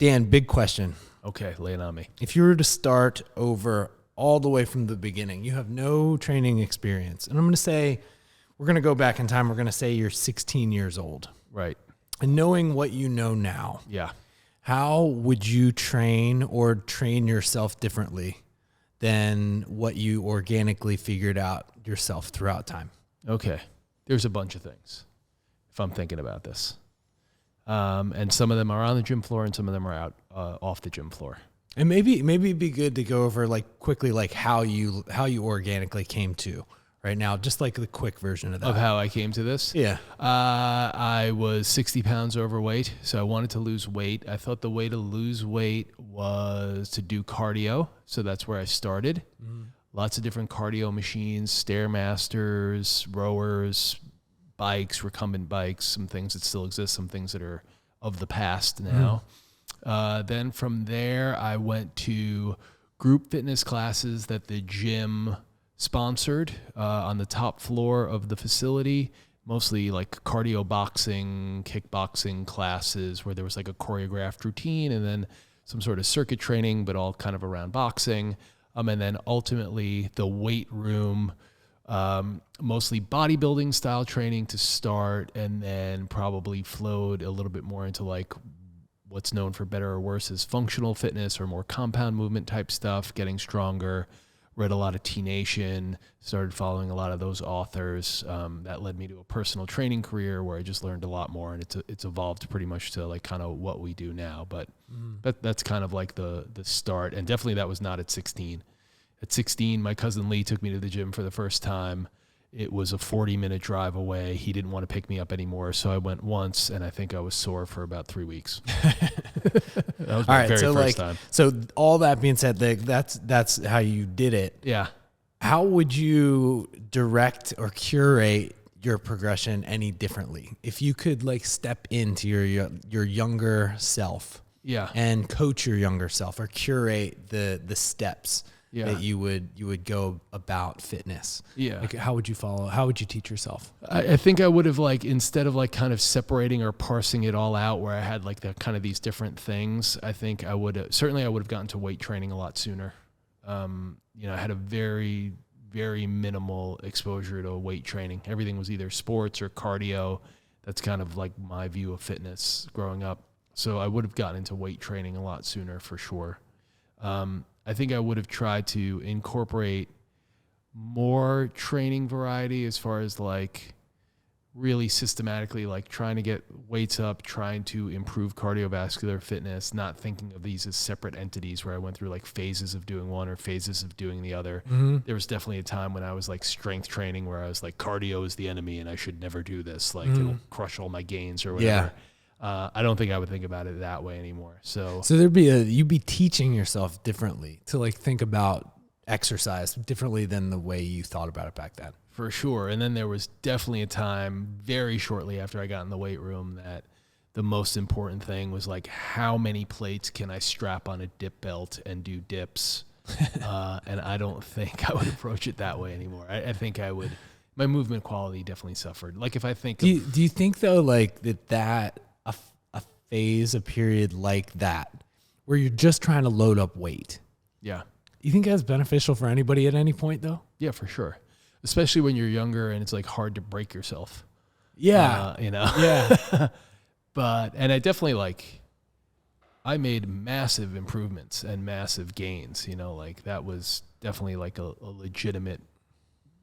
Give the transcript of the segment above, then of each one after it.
Dan, big question. Okay, lay it on me. If you were to start over all the way from the beginning, you have no training experience. And I'm going to say, we're going to go back in time. We're going to say you're 16 years old. Right. And knowing what you know now, Yeah. how would you train or train yourself differently than what you organically figured out yourself throughout time? Okay. There's a bunch of things if I'm thinking about this. And some of them are on the gym floor and some of them are out off the gym floor. And maybe it'd be good to go over like quickly, like how you organically came to right now, just like the quick version of that. Of how I came to this? Yeah. I was 60 pounds overweight, so I wanted to lose weight. I thought the way to lose weight was to do cardio, so that's where I started. Mm-hmm. Lots of different cardio machines, Stairmasters, rowers, bikes, recumbent bikes, some things that still exist, some things that are of the past now. Then from there, I went to group fitness classes that the gym sponsored on the top floor of the facility, mostly like cardio boxing, kickboxing classes where there was like a choreographed routine and then some sort of circuit training, but all kind of around boxing. And then ultimately the weight room, mostly bodybuilding style training to start, and then probably flowed a little bit more into like what's known for better or worse as functional fitness or more compound movement type stuff, getting stronger. Read a lot of T-Nation, started following a lot of those authors. That led me to a personal training career where I just learned a lot more, and it's evolved pretty much to like kind of what we do now. But that's kind of like the start, and definitely that was not at 16. At 16, my cousin Lee took me to the gym for the first time. It was a 40-minute drive away. He didn't want to pick me up anymore, so I went once, and I think I was sore for about 3 weeks. That was my very first time. So all that being said, that's how you did it. Yeah. How would you direct or curate your progression any differently? If you could like step into your younger self, yeah, and coach your younger self or curate the steps. Yeah. That you would go about fitness. Yeah. Like how would you follow? How would you teach yourself? I think I would have like, instead of like kind of separating or parsing it all out where I had like the kind of these different things, I think I would have gotten to weight training a lot sooner. I had a very, very minimal exposure to weight training. Everything was either sports or cardio. That's kind of like my view of fitness growing up. So I would have gotten into weight training a lot sooner for sure. I think I would have tried to incorporate more training variety as far as like really systematically like trying to get weights up, trying to improve cardiovascular fitness, not thinking of these as separate entities where I went through like phases of doing one or phases of doing the other. Mm-hmm. There was definitely a time when I was like strength training where I was like cardio is the enemy and I should never do this. Like it'll crush all my gains or whatever. Yeah. I don't think I would think about it that way anymore. So you'd be teaching yourself differently to like think about exercise differently than the way you thought about it back then. For sure. And then there was definitely a time very shortly after I got in the weight room that the most important thing was like, how many plates can I strap on a dip belt and do dips? And I don't think I would approach it that way anymore. I think my movement quality definitely suffered. Like if I think do you think though, like that a period like that where you're just trying to load up weight. Yeah. You think that's beneficial for anybody at any point though? Yeah, for sure. Especially when you're younger and it's like hard to break yourself. Yeah. Yeah. And I definitely I made massive improvements and massive gains, like that was definitely like a legitimate,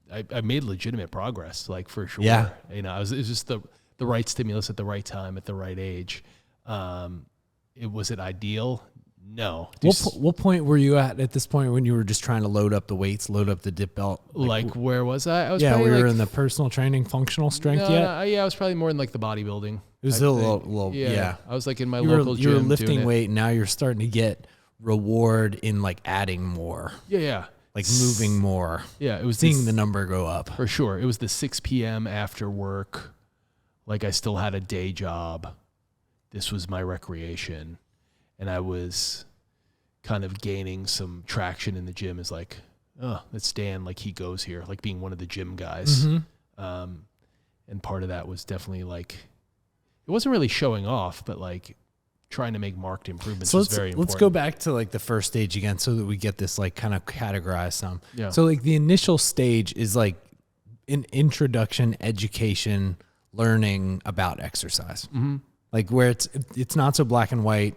I made legitimate progress, like for sure. Yeah. It was just the right stimulus at the right time at the right age. Was it ideal? No. What point were you at this point when you were just trying to load up the weights, load up the dip belt? Where was I? I was we were in the personal training functional strength yet? I was probably more in like the bodybuilding. It was a little yeah. I was like in my local gym. You were lifting weight, and now you're starting to get reward in like adding more. Yeah. Like moving more. Yeah. It was seeing the number go up. For sure. It was the 6 p.m. after work. Like I still had a day job. This was my recreation. And I was kind of gaining some traction in the gym as like, oh, that's Dan. Like he goes here, like being one of the gym guys. Mm-hmm. And part of that was definitely like, it wasn't really showing off, but like trying to make marked improvements So is very important. let's go back to like the first stage again so that we get this like kind of categorized some. Yeah. So like the initial stage is like an introduction, education, learning about exercise. Mm-hmm. Like where it's not so black and white,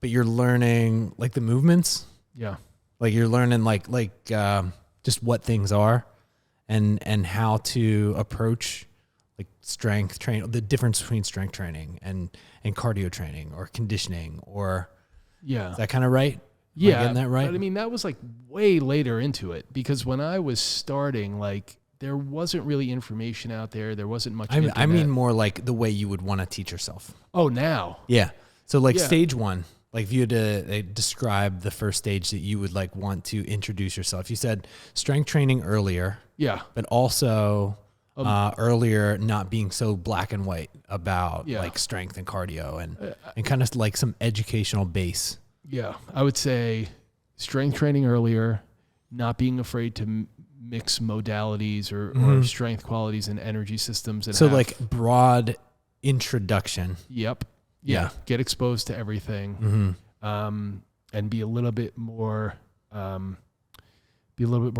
but you're learning like the movements. Yeah. Like you're learning like just what things are and how to approach like strength training, the difference between strength training and cardio training or conditioning or Yeah. is that kind of right? Am I Yeah. getting that right? But I mean, that was like way later into it because when I was starting, like there wasn't really information out there. There wasn't much. I internet. mean more like the way you would want to teach yourself. Oh, now. Yeah. So like Yeah. stage one, like if you had to describe the first stage that you would like want to introduce yourself, you said strength training earlier, Yeah. but also earlier not being so black and white about Yeah. like strength and cardio and kind of like some educational base. Yeah. I would say strength training earlier, not being afraid to mix modalities or strength qualities and energy systems. And So like broad introduction. Yep. Yeah. Yeah. Get exposed to everything. And be a little bit more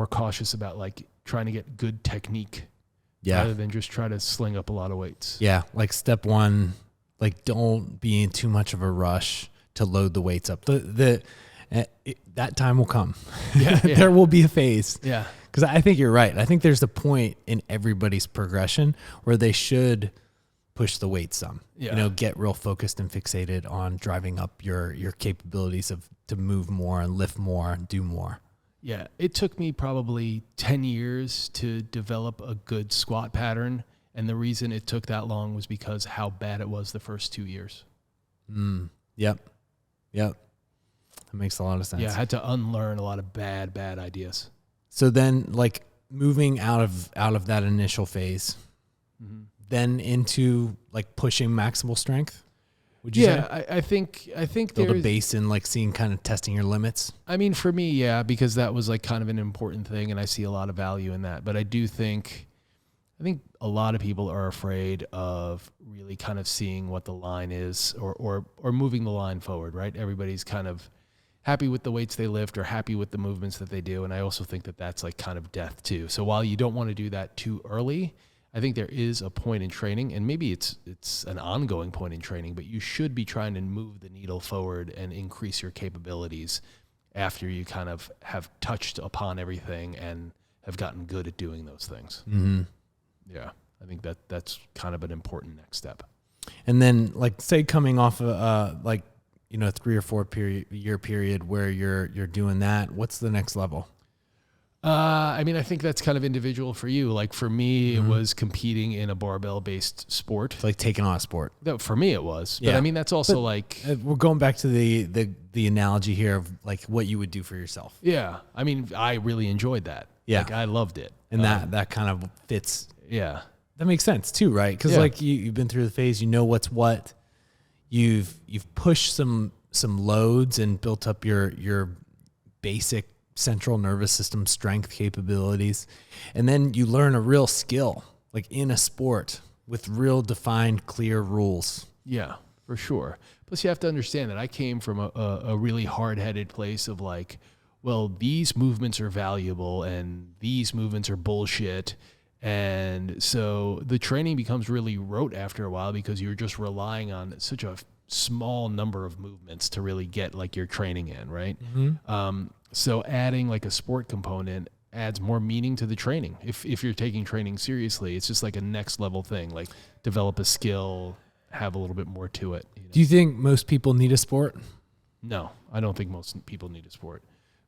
cautious about like trying to get good technique rather than just try to sling up a lot of weights. Yeah. Like step one, like don't be in too much of a rush to load the weights up. That time will come. Yeah. There will be a phase. Yeah. Because I think you're right. I think there's a point in everybody's progression where they should push the weight some. Yeah. You know, get real focused and fixated on driving up your capabilities to move more and lift more and do more. Yeah. It took me probably 10 years to develop a good squat pattern. And the reason it took that long was because how bad it was the first 2 years. Yep. That makes a lot of sense. Yeah. I had to unlearn a lot of bad ideas. So then like moving out of that initial phase, then into like pushing maximal strength, would you say? Yeah. I think Build a there's, base and like seeing kind of testing your limits. I mean, for me, yeah, because that was like kind of an important thing and I see a lot of value in that. But I think a lot of people are afraid of really kind of seeing what the line is or moving the line forward, right? Everybody's kind of happy with the weights they lift or happy with the movements that they do. And I also think that that's like kind of death too. So while you don't want to do that too early, I think there is a point in training, and maybe it's an ongoing point in training, but you should be trying to move the needle forward and increase your capabilities after you kind of have touched upon everything and have gotten good at doing those things. Mm-hmm. Yeah, I think that's kind of an important next step. And then like say coming off like, you know, 3 or 4 year period where you're doing that, what's the next level? I mean, I think that's kind of individual for you. Like for me, it was competing in a barbell-based sport. It's like taking on a sport. For me, it was. But Yeah. I mean, that's also But, like, we're going back to the analogy here of like what you would do for yourself. yeah. I mean, I really enjoyed that. Yeah. Like I loved it. And that kind of fits. Yeah. That makes sense too, right? Because Yeah. like you've been through the phase, you know what's what. You've pushed some loads and built up your basic central nervous system strength capabilities, and then you learn a real skill like in a sport with real defined, clear rules. Yeah, for sure. Plus, you have to understand that I came from a really hard-headed place of like, well, these movements are valuable and these movements are bullshit. And so the training becomes really rote after a while because you're just relying on such a small number of movements to really get like your training in, right? So adding like a sport component adds more meaning to the training. If you're taking training seriously, it's just like a next level thing, like develop a skill, have a little bit more to it. You know? Do you think most people need a sport? No, I don't think most people need a sport.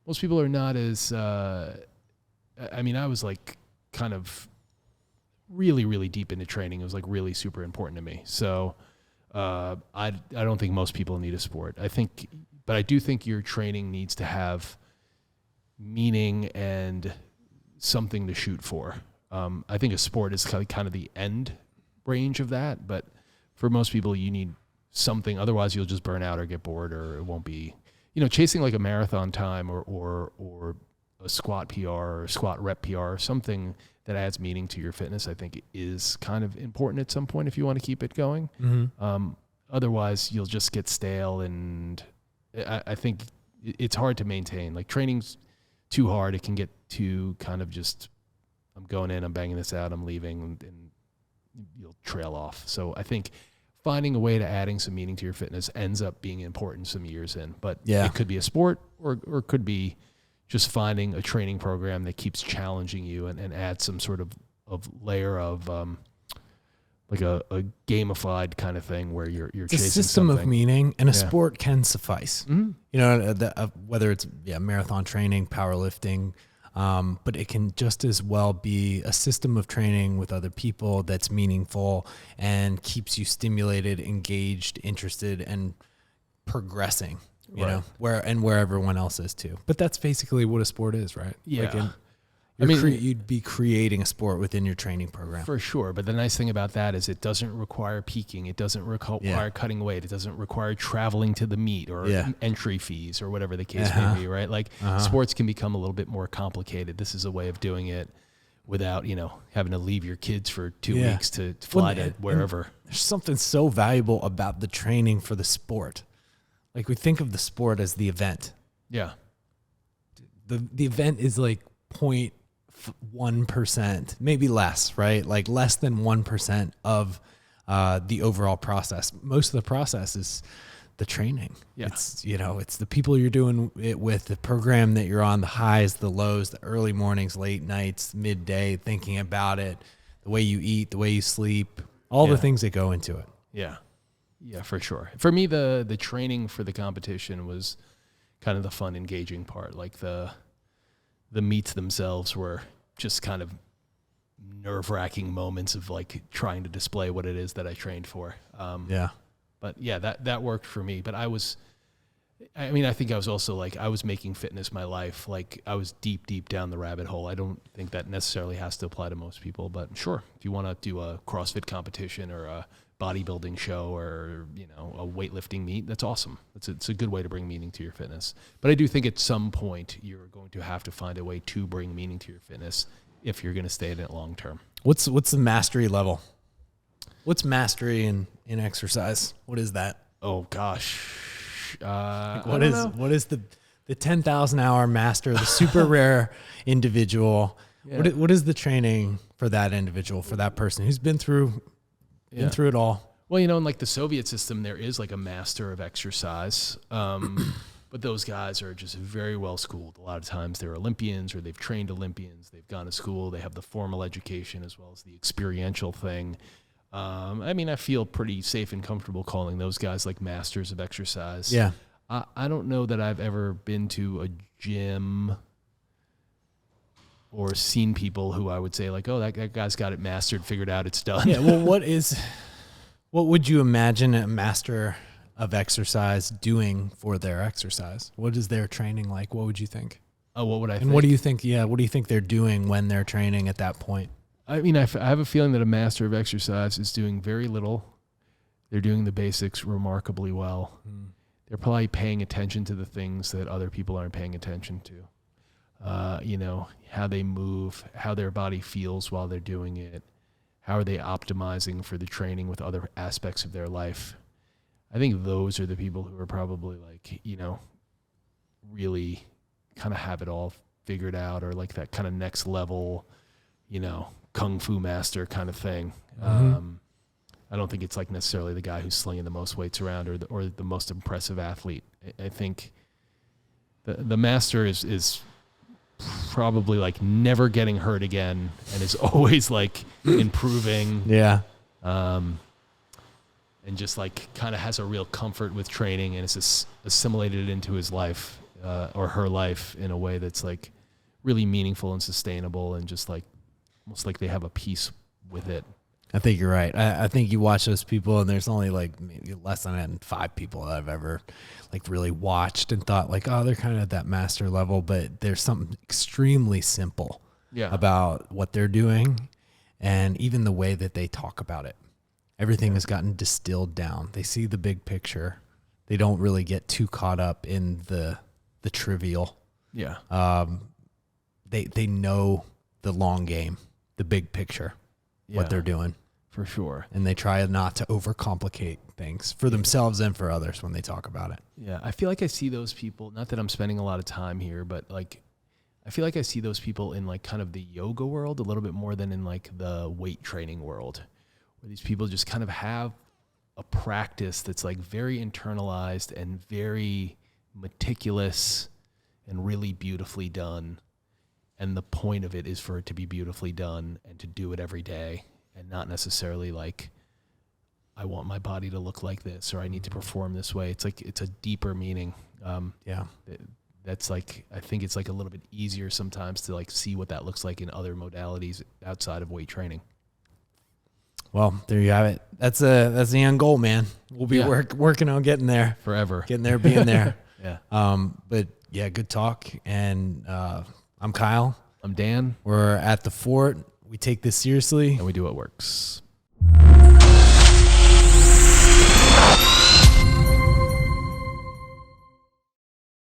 Most people are not as, I mean, I was like kind of really, really deep into training. It was like really super important to me. So I don't think most people need a sport. But I do think your training needs to have meaning and something to shoot for. I think a sport is kind of the end range of that, but for most people you need something. Otherwise you'll just burn out or get bored, or it won't be, you know, chasing like a marathon time or a squat PR or a squat rep PR or something that adds meaning to your fitness. I think is kind of important at some point if you want to keep it going. otherwise you'll just get stale. And I think it's hard to maintain. Like training's too hard. It can get too kind of just, I'm going in, I'm banging this out, I'm leaving, and you'll trail off. So I think finding a way to adding some meaning to your fitness ends up being important some years in. But it could be a sport, or it could be just finding a training program that keeps challenging you and adds some sort of layer of like a gamified kind of thing where you're it's chasing a system something. of meaning, and a sport can suffice. Mm-hmm. You know, whether it's marathon training, powerlifting, but it can just as well be a system of training with other people that's meaningful and keeps you stimulated, engaged, interested, and progressing. You know, where everyone else is too. But that's basically what a sport is, right? Yeah. You'd be creating a sport within your training program. For sure. But the nice thing about that is it doesn't require peaking. It doesn't require cutting weight. It doesn't require traveling to the meet or entry fees or whatever the case may be, right? Like sports can become a little bit more complicated. This is a way of doing it without, having to leave your kids for 2 weeks to fly to wherever. There's something so valuable about the training for the sport. Like we think of the sport as the event. Yeah. The event is like 0.1%, maybe less, right? Like less than 1% of the overall process. Most of the process is the training. Yeah. It's, it's the people you're doing it with, the program that you're on, the highs, the lows, the early mornings, late nights, midday, thinking about it, the way you eat, the way you sleep, all the things that go into it. Yeah. Yeah, for sure. For me, the training for the competition was kind of the fun, engaging part. Like the meets themselves were just kind of nerve-wracking moments of like trying to display what it is that I trained for. But yeah, that worked for me. But I think I was also like, I was making fitness my life. Like I was deep down the rabbit hole. I don't think that necessarily has to apply to most people, but sure. If you want to do a CrossFit competition or a bodybuilding show or, a weightlifting meet, that's awesome. It's a good way to bring meaning to your fitness. But I do think at some point you're going to have to find a way to bring meaning to your fitness if you're going to stay in it long term. What's the mastery level? What's mastery in exercise? What is that? Oh gosh. What is the 10,000 hour master, the super rare individual? Yeah. What is the training for that individual, for that person who's been through it all? Well, in like the Soviet system, there is like a master of exercise. But those guys are just very well schooled. A lot of times they're Olympians or they've trained Olympians. They've gone to school. They have the formal education as well as the experiential thing. I feel pretty safe and comfortable calling those guys like masters of exercise. Yeah. I don't know that I've ever been to a gym or seen people who I would say like, oh, that guy's got it mastered, figured out, it's done. Yeah. Well, what would you imagine a master of exercise doing for their exercise? What is their training like? What would you think? Oh, what would I think? And what do you think? Yeah. What do you think they're doing when they're training at that point? I have a feeling that a master of exercise is doing very little. They're doing the basics remarkably well. They're probably paying attention to the things that other people aren't paying attention to. How they move, how their body feels while they're doing it. How are they optimizing for the training with other aspects of their life? I think those are the people who are probably like, really kind of have it all figured out, or like that kind of next level, kung fu master kind of thing. Mm-hmm. I don't think it's like necessarily the guy who's slinging the most weights around or the most impressive athlete. I think the master is probably like never getting hurt again and is always like improving. Yeah. And just like kind of has a real comfort with training and is assimilated it into his life or her life in a way that's like really meaningful and sustainable and just like almost like they have a peace with it. I think you're right. I think you watch those people and there's only like maybe less than 5 people that I've ever like really watched and thought like, oh, they're kind of at that master level, but there's something extremely simple about what they're doing and even the way that they talk about it. Everything has gotten distilled down. They see the big picture. They don't really get too caught up in the trivial. Yeah. They know the long game, the big picture, what they're doing. For sure. And they try not to overcomplicate things for themselves and for others when they talk about it. Yeah, I feel like I see those people, not that I'm spending a lot of time here, but like I feel like I see those people in like kind of the yoga world a little bit more than in like the weight training world, where these people just kind of have a practice that's like very internalized and very meticulous and really beautifully done. And the point of it is for it to be beautifully done and to do it every day, and not necessarily like, I want my body to look like this or I need to perform this way. It's like, it's a deeper meaning. Yeah. That's like, I think it's like a little bit easier sometimes to like see what that looks like in other modalities outside of weight training. Well, there you have it. That's a young goal, man. We'll be working on getting there Forever. being there. Yeah. But yeah, good talk. And, I'm Kyle. I'm Dan. We're at the Fort. We take this seriously. And we do what works.